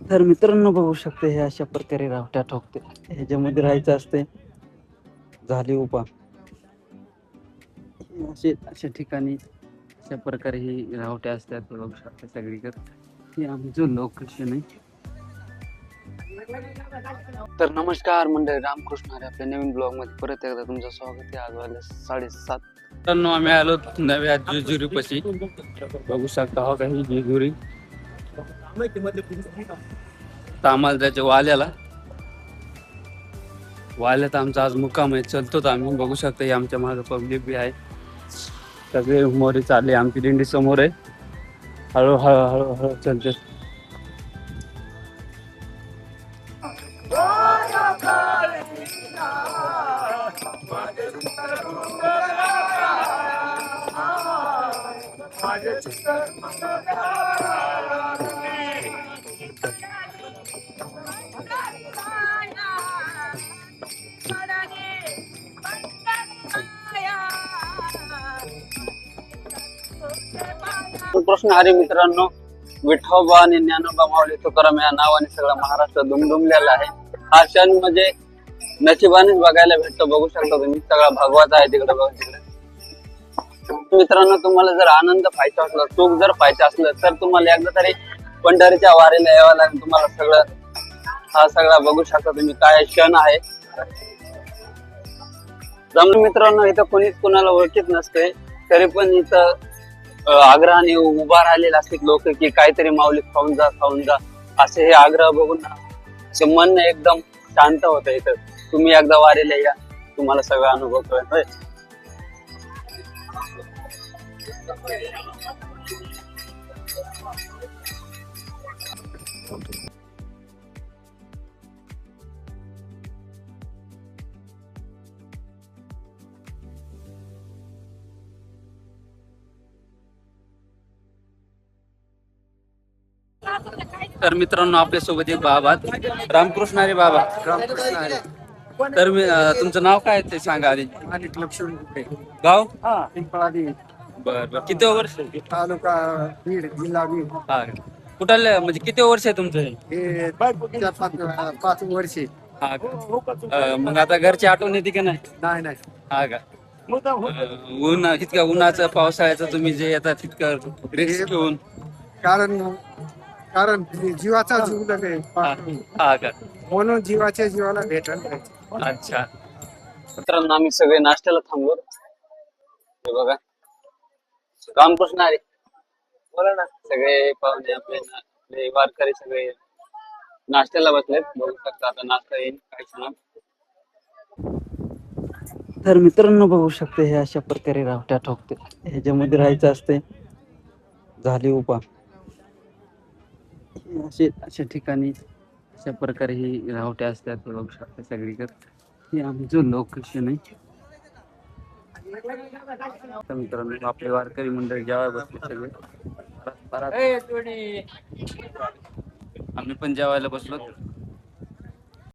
तर मित्रांनो बघू शकते हे अशा प्रकारे रावट्या ठोकते. ह्याच्यामध्ये राहायचं असते. झाली उपा अशा ठिकाणी अशा प्रकारे ही रावट्या असतात. बघू शकते सगळीकडे. हे आमचं लोकेशन आहे. तर नमस्कार मंडळी, रामकृष्ण हरी. आपल्या नवीन ब्लॉग मध्ये परत एकदा तुमचं स्वागत आहे. आज वाजले 7:30. तर आम्ही आलो नव्या जेजुरी पशी. बघू शकता हो काही जेजुरी. आम्हाला जायचे वाल्यात आमचा आज मुक्काम आहे. चलतो आम्ही. बघू शकता हे आमच्या मागे पब्लिक बी आहे. सगळे मोरे चालले. आमची दिंडी समोर आहे. हळूहळू चलते. कृष्ण हरी मित्रांनो, विठोबा आणि ज्ञानोबा माऊली तुकाराम या नावाने सगळा महाराष्ट्र दुमदुमलेला आहे. हा क्षण म्हणजे नशिबानेच बघायला भेटतो. बघू शकता तुम्ही सगळा भगवाचा आहे तिकडे. बघा तिकडे मित्रांनो, तुम्हाला जर आनंद पाहायचा असला, सुख जर पाहायचं असलं तर तुम्हाला एकदा तरी पंढरीच्या वारीला यावं लागेल. तुम्हाला हा सगळा बघू शकता तुम्ही काय क्षण आहे. जमलं मित्रांनो, इथं कोणीच कोणाला ओळखीत नसते, तरी पण इथं आग्रहाने उभा राहिलेले असतात लोक की काहीतरी माऊली खाऊन जा असे हे आग्रह बघून ना मन एकदम शांत होतं. इथं तुम्ही एकदा वारीला या, तुम्हाला सगळा अनुभव कळेल. तर मित्रांनो, आपल्यासोबत एक बाबा, रामकृष्ण हरी बाबा. रामकृष्ण हरी. तर तुमचं नाव काय ते सांगा आधी. माणिक लक्ष्मण कुठे गाव पिंपळादी, बर किती वर्ष. तालुका बीड, जिल्हा बीड. हा कुठलं म्हणजे किती वर्ष आहे तुमचं हे 5 वर्षे. हा मग आता घरची आठवण येते का नाही. नाही. हा का ऊन इतक्या उन्हाचं पावसाळ्याचं तुम्ही जे येतात तितकं रिस्क घेऊन. कारण जीवाचा जीव लगे हा का म्हणून जीवाच्या जीवाला भेटल. अच्छा मित्रांनो, आम्ही सगळे नाश्त्याला थांबलो. हे बघा रामकृष्ण हरी. बोला ना. सगळे पाहुणे आपले वारकरी सगळे नाश्त्याला बसलेत. बघू शकता आता नाश्ता येईल काय छान. तर मित्रांनो बघू शकते हे अशा प्रकारे रावट्या ठोकते. ह्याच्यामध्ये राहायचं असते. झाली उपा अशा ठिकाणी अशा प्रकारे ही रावट्या असतात. बघू शकता सगळीकडे. हे आमचं लोकेशन आहे. मित्रांनो, आपले वारकरी मंडळी जेवायला बसले सगळे. आम्ही पण जेवायला बसलो.